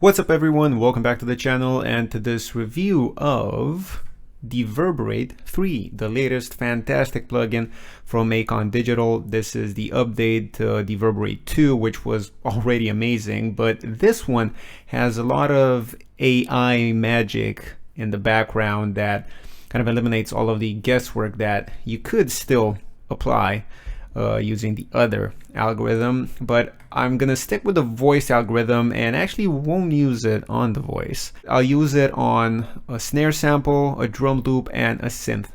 What's up everyone, welcome back to the channel and to this review of DeVerberate 3, the latest fantastic plugin from Acon Digital. This is the update to DeVerberate 2, which was already amazing, but this one has a lot of AI magic in the background that kind of eliminates all of the guesswork that you could still apply using the other algorithm, but I'm gonna stick with the voice algorithm and actually won't use it on the voice. I'll use it on a snare sample, a drum loop, and a synth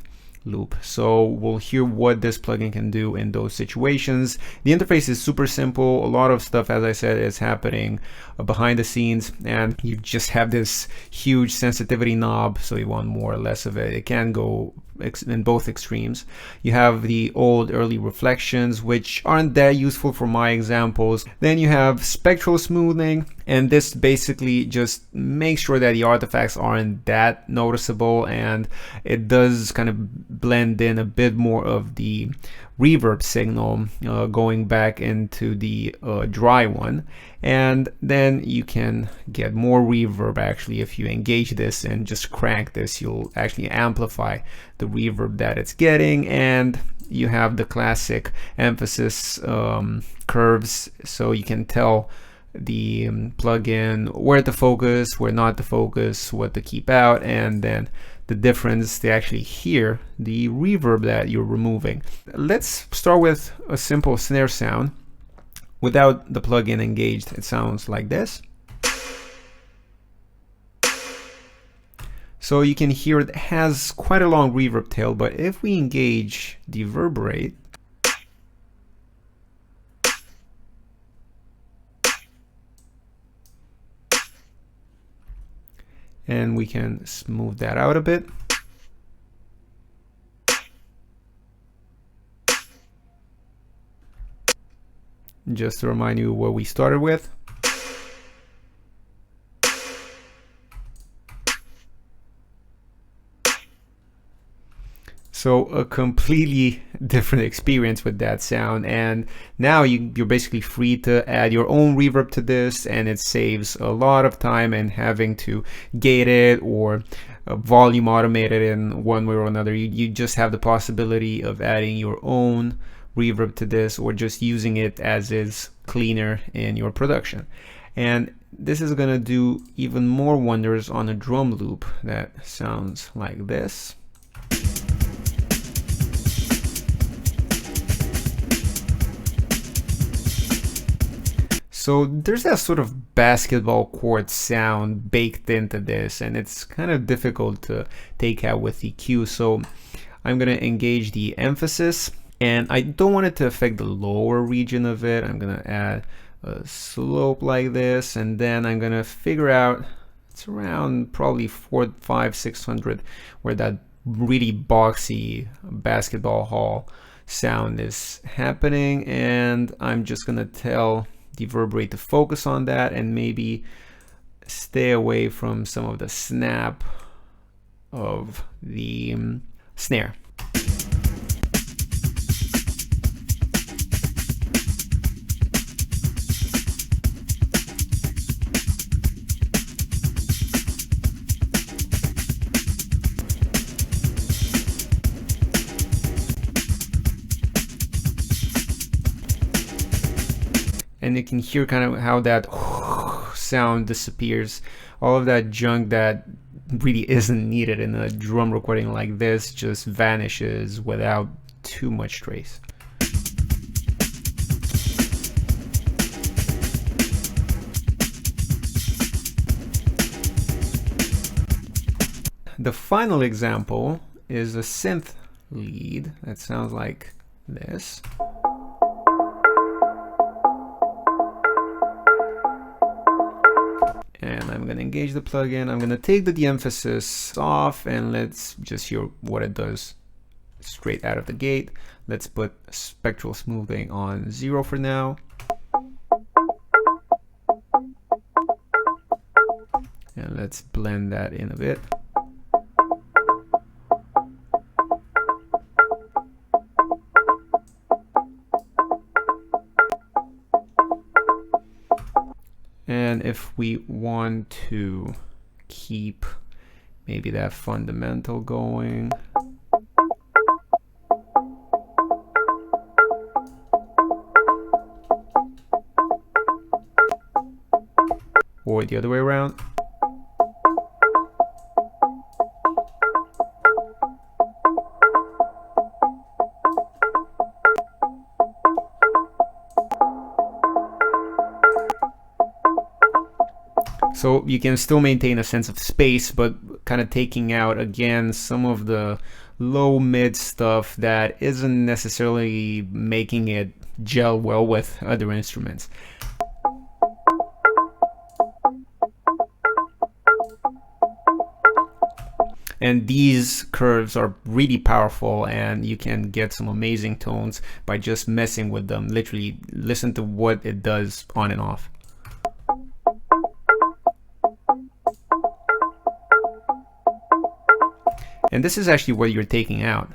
loop. So we'll hear what this plugin can do in those situations. The interface is super simple. A lot of stuff, as I said, is happening behind the scenes, and you just have this huge sensitivity knob, so you want more or less of it. It can go in both extremes. You have the old early reflections, which aren't that useful for my examples. Then you have spectral smoothing, and this basically just makes sure that the artifacts aren't that noticeable, and it does kind of blend in a bit more of the reverb signal going back into the dry one. And then you can get more reverb. Actually, if you engage this and just crank this, you'll actually amplify the reverb that it's getting. And you have the classic emphasis curves, so you can tell the plugin where to focus, where not to focus, what to keep out, and then the difference to actually hear the reverb that you're removing. Let's start with a simple snare sound. Without the plugin engaged, it sounds like this. So you can hear it has quite a long reverb tail, but if we engage DeVerberate, and we can smooth that out a bit. Just to remind you what we started with. So a completely different experience with that sound, and now you're basically free to add your own reverb to this, and it saves a lot of time in having to gate it or volume automate it in one way or another. You just have the possibility of adding your own reverb to this, or just using it as is cleaner in your production. And this is gonna do even more wonders on a drum loop that sounds like this. So there's that sort of basketball court sound baked into this, and it's kind of difficult to take out with EQ. So I'm gonna engage the emphasis, and I don't want it to affect the lower region of it. I'm gonna add a slope like this, and then I'm gonna figure out, it's around probably 400, 500, 600, where that really boxy basketball hall sound is happening. And I'm just gonna tell DeVerberate to focus on that and maybe stay away from some of the snap of the snare. And you can hear kind of how that sound disappears. All of that junk that really isn't needed in a drum recording like this just vanishes without too much trace. The final example is a synth lead that sounds like this. And I'm going to engage the plugin. I'm going to take the de-emphasis off, and let's just hear what it does straight out of the gate. Let's put spectral smoothing on 0 for now. And let's blend that in a bit. if we want to keep maybe that fundamental going, or the other way around. So you can still maintain a sense of space, but kind of taking out again some of the low mid stuff that isn't necessarily making it gel well with other instruments. And these curves are really powerful, and you can get some amazing tones by just messing with them. Literally listen to what it does on and off. And this is actually what you're taking out.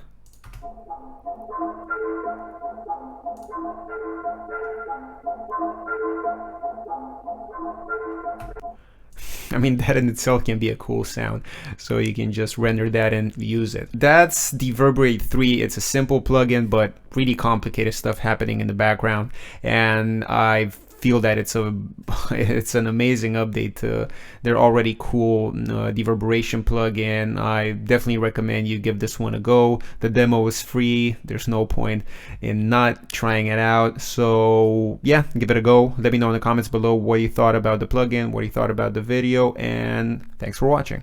I mean, that in itself can be a cool sound, so you can just render that and use it. That's DeVerberate 3. It's a simple plugin, but really complicated stuff happening in the background, and I feel that it's an amazing update to their already cool deverberation plugin. I definitely recommend you give this one a go. The demo is free. There's no point in not trying it out. So yeah, give it a go. Let me know in the comments below what you thought about the plugin, what you thought about the video, and thanks for watching.